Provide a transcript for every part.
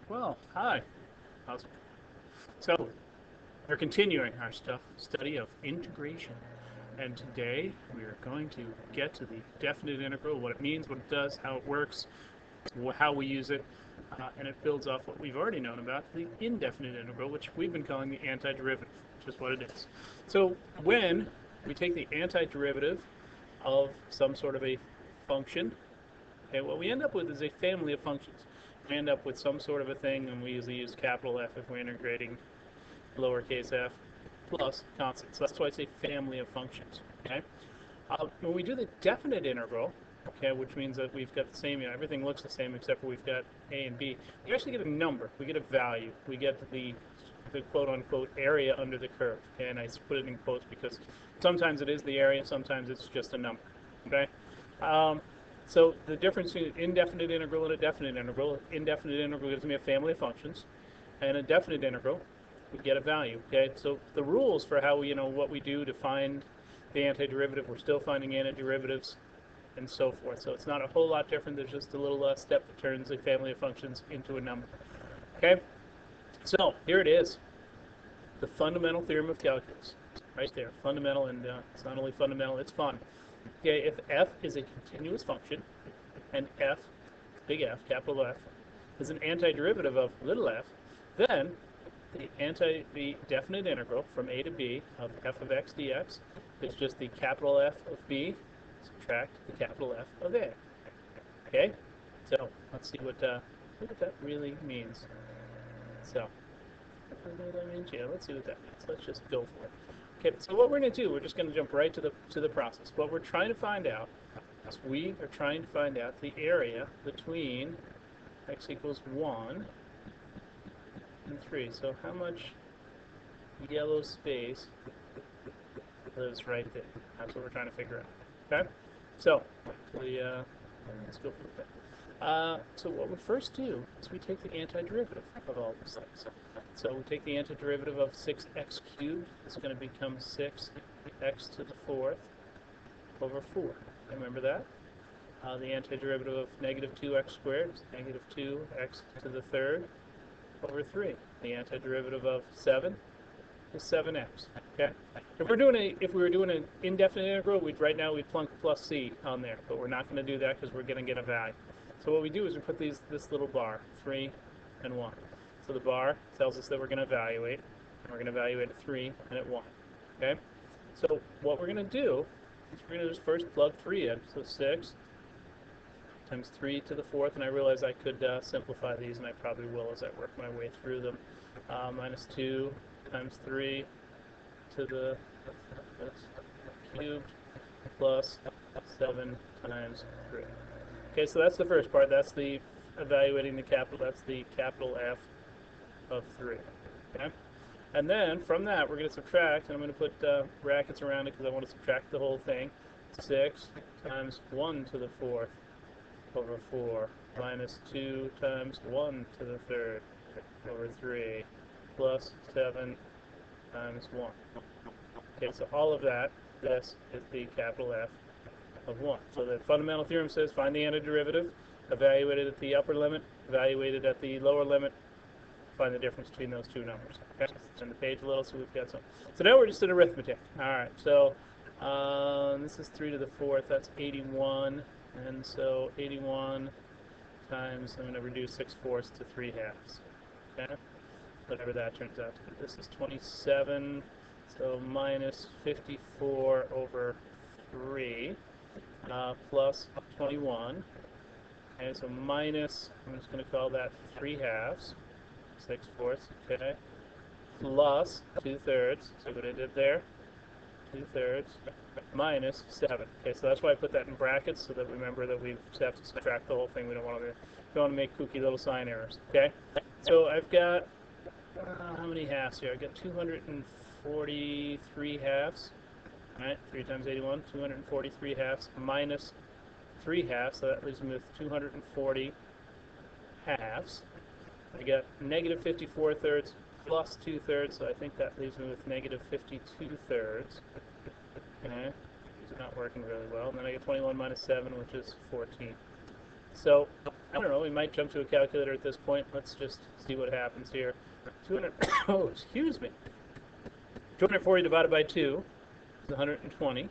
Well, hi. Awesome. So, we're continuing our study of integration. And today we are going to get to the definite integral, what it means, what it does, how it works, how we use it, and it builds off what we've already known about, the indefinite integral, which we've been calling the antiderivative, which is what it is. So when we take the antiderivative of some sort of a function, okay, what we end up with is a family of functions. We end up with some sort of a thing, and we usually use capital F if we're integrating lowercase f plus constants. So that's why it's a family of functions. Okay. When we do the definite integral, okay, which means that we've got the same, everything looks the same except for we've got a and b. We actually get a number. We get a value. We get the quote-unquote area under the curve. Okay, and I put it in quotes because sometimes it is the area, sometimes it's just a number. Okay. So the difference between indefinite integral and a definite integral gives me a family of functions, and a definite integral, we get a value. Okay, so the rules for how we, what we do to find the antiderivative, we're still finding antiderivatives and so forth. So it's not a whole lot different. There's just a little step that turns a family of functions into a number. Okay, so here it is, the fundamental theorem of calculus, right there, fundamental, and it's not only fundamental, it's fun. Okay, if f is a continuous function, and f, big F, capital F, is an antiderivative of little f, then the definite integral from a to b of f of x dx is just the capital F of b subtract the capital F of a. Okay, so let's see what that really means. So, let's see what that means. Let's just go for it. Okay, so what we're going to do, we're just going to jump right to the process. What we're trying to find out is we are trying to find out the area between x equals 1 and 3. So how much yellow space lives right there? That's what we're trying to figure out. Okay? So, let's go for that. So what we first do is we take the antiderivative of all these things. So we take the antiderivative of 6x cubed. It's going to become 6x to the 4th over 4. Remember that? The antiderivative of negative 2x squared is negative 2x to the 3rd over 3. The antiderivative of 7 is 7x. Okay. If we were doing an indefinite integral, right now we'd plunk plus c on there, but we're not going to do that because we're going to get a value. So what we do is we put this little bar, 3 and 1. So the bar tells us that we're going to evaluate, and we're going to evaluate at 3 and at 1. Okay. So what we're going to do is we're going to just first plug 3 in. So 6 times 3 to the 4th, and I realize I could simplify these, and I probably will as I work my way through them. Minus 2 times 3 to the cubed plus 7 times 3. Okay, so that's the first part. That's the evaluating the capital. That's the capital F of 3. Okay, and then from that we're going to subtract, and I'm going to put brackets around it because I want to subtract the whole thing. 6 times 1 to the 4th over 4 minus 2 times 1 to the 3rd over 3 plus 7 times 1. Okay, so all of that, this is the capital F of 1. So the fundamental theorem says find the antiderivative, evaluate it at the upper limit, evaluate it at the lower limit, find the difference between those two numbers. Okay, let's turn the page a little so we've got some. So now we're just in arithmetic. All right, so this is 3 to the 4th, that's 81. And so 81 times, I'm going to reduce 6/4 to 3/2. Okay? Whatever that turns out to be. This is 27, so minus 54 over 3 plus 21. Okay, so minus, I'm just going to call that 3/2, 6/4, okay, plus 2/3. See what I did there? 2/3 minus 7. Okay, so that's why I put that in brackets so that we remember that we have to subtract the whole thing. We don't want to make kooky little sign errors. Okay, so I've got how many halves here? I've got 243 halves. All right, 3 times 81, 243 halves minus 3/2, so that leaves me with 240 halves. I got negative 54 thirds plus 2/3, so I think that leaves me with negative 52 thirds. Okay, these are not working really well. And then I get 21 minus 7, which is 14. So, I don't know, we might jump to a calculator at this point. Let's just see what happens here. 200, oh, excuse me. 240 divided by 2 is 120,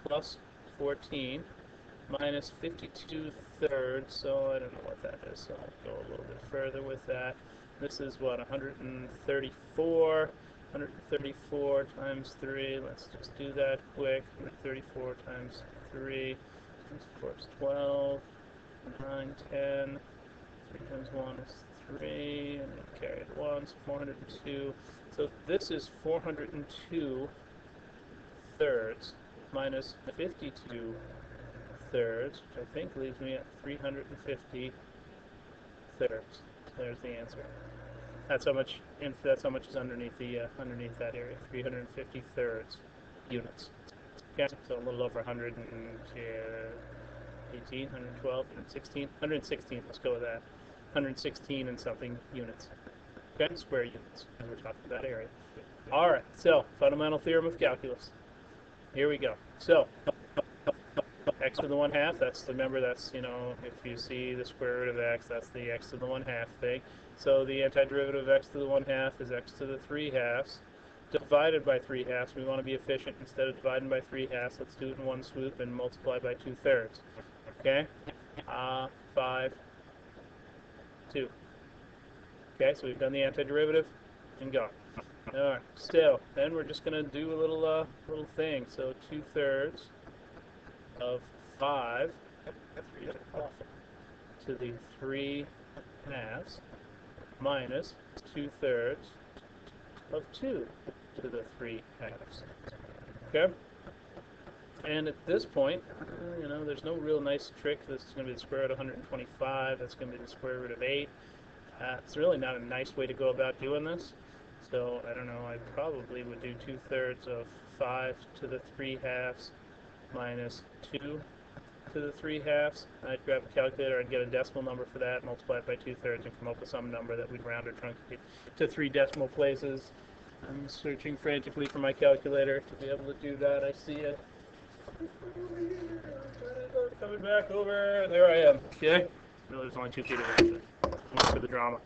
plus 14, minus 52 thirds, so I don't know what that is, so I'll go a little bit further with that. This is what, 134. 134 times 3, let's just do that quick. 134 times 3 times 4 is 12, 9, 10, 3 times 1 is 3, and then carry it 1, so 402. So this is 402 thirds minus 52 thirds, which I think leaves me at 350 thirds. There's the answer. That's how much is underneath that area. 350 thirds units. Okay, so a little over 118, 112, 116, 116. Let's go with that. 116 and something units. Okay, square units. And we're talking about area. All right. So fundamental theorem of calculus. Here we go. So x to the 1/2. Remember that's, if you see the square root of x, that's the x to the 1/2 thing. So the antiderivative of x to the 1/2 is x to the 3/2 divided by 3/2. We want to be efficient. Instead of dividing by 3/2, let's do it in one swoop and multiply by 2/3. Okay? 5, 2. Okay, so we've done the antiderivative and gone. All right. So then we're just going to do a little thing. So 2/3 of 5 to the 3/2 minus 2/3 of 2 to the 3/2. Okay? And at this point, there's no real nice trick. This is going to be the square root of 125. That's going to be the square root of 8. It's really not a nice way to go about doing this. So, I don't know, I probably would do 2/3 of 5 to the 3/2 minus 2 to the 3/2. I'd grab a calculator and get a decimal number for that, multiply it by 2/3, and come up with some number that we'd round or truncate to 3 decimal places. I'm searching frantically for my calculator to be able to do that. I see it. Coming back over. There I am. Okay? No, there's only 2 feet away. For the drama.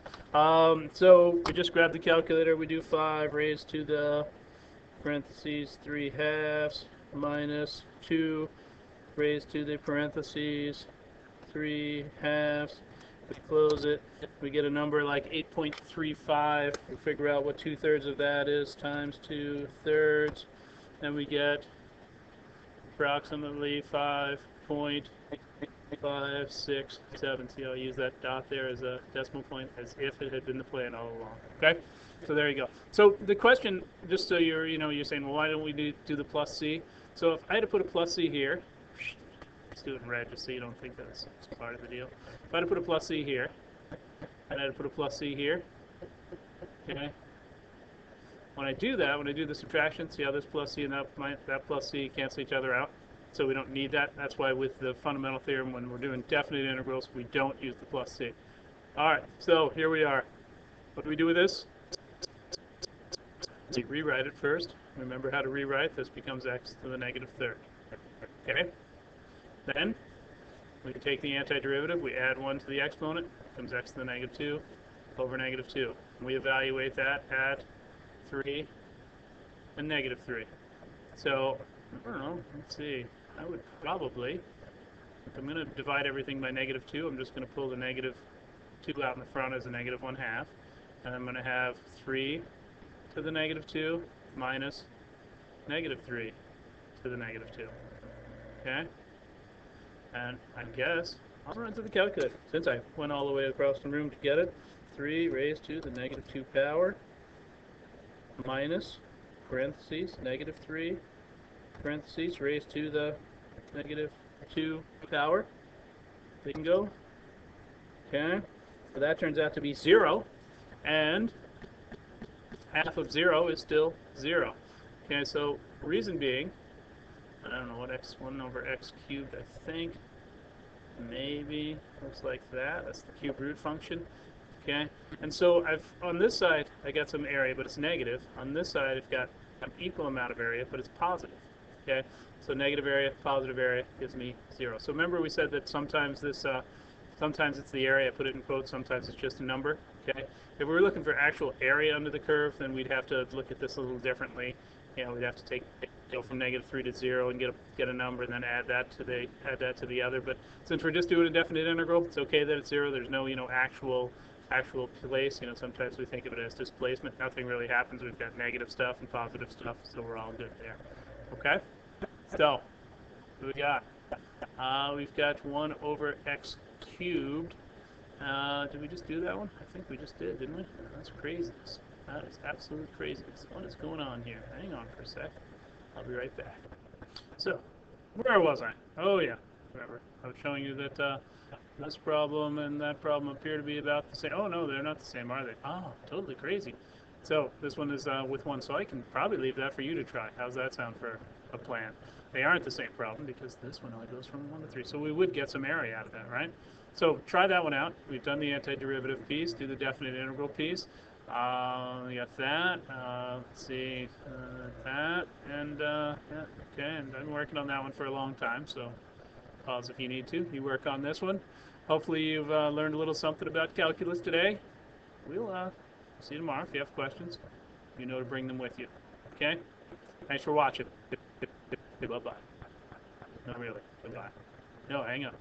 So we just grab the calculator. We do 5 raised to the parentheses 3/2 minus 2 raised to the parentheses 3/2. We close it. We get a number like 8.35. We figure out what 2/3 of that is times 2/3. Then we get approximately 5.567. See how I use that dot there as a decimal point, as if it had been the plan all along. Okay, so there you go. So the question, just so you're saying, well, why don't we do the plus c? So if I had to put a plus c here, let's do it in red just so you don't think that's part of the deal. If I had to put a plus c here, and I had to put a plus c here, okay. When I do the subtraction, see how this plus c and that plus c cancel each other out? So we don't need that. That's why with the fundamental theorem, when we're doing definite integrals, we don't use the plus c. All right, so here we are. What do we do with this? We rewrite it first. Remember how to rewrite. This becomes x to the -3rd. Okay? Then we take the antiderivative. We add 1 to the exponent. It becomes x to the -2 over -2. And we evaluate that at 3 and -3. So, I don't know. Let's see. I would probably, if I'm going to divide everything by -2, I'm just going to pull the -2 out in the front as a -1/2. And I'm going to have 3 to the -2 minus -3 to the -2. Okay? And I guess I'll run to the calculator. Since I went all the way across the room to get it, 3 raised to the -2 power minus parentheses -3 parentheses raised to the -2 power. Bingo. Okay. So that turns out to be 0, and half of 0 is still 0. Okay, so reason being, I don't know what x1 over x cubed, I think. Maybe looks like that. That's the cube root function. Okay, and so on this side I got some area, but it's negative. On this side I've got an equal amount of area, but it's positive. Okay, so negative area, positive area gives me 0. So remember we said that sometimes this Sometimes it's the area, I put it in quotes, sometimes it's just a number, okay? If we were looking for actual area under the curve, then we'd have to look at this a little differently. We'd have to go from -3 to 0 and get a number, and then add that to the other. But since we're just doing a definite integral, it's okay that it's 0. There's no actual place. Sometimes we think of it as displacement. Nothing really happens. We've got negative stuff and positive stuff, so we're all good there. Okay. So what do we got? We've got 1 over x cubed. Did we just do that one? I think we just did, didn't we? That's craziness. That is absolute craziness. What is going on here? Hang on for a sec. I'll be right back. So, where was I? Oh, yeah. Remember, I was showing you that this problem and that problem appear to be about the same. Oh, no, they're not the same, are they? Oh, totally crazy. So, this one is with 1, so I can probably leave that for you to try. How's that sound for a plan? They aren't the same problem because this one only goes from 1 to 3. So we would get some area out of that, right? So try that one out. We've done the antiderivative piece. Do the definite integral piece. We got that. Let's see, that, and yeah, okay. And I've been working on that one for a long time, so pause if you need to. You work on this one. Hopefully you've learned a little something about calculus today. We'll see you tomorrow. If you have questions, you know to bring them with you. Okay? Thanks for watching. Bye-bye. No, really. Goodbye. No, hang on.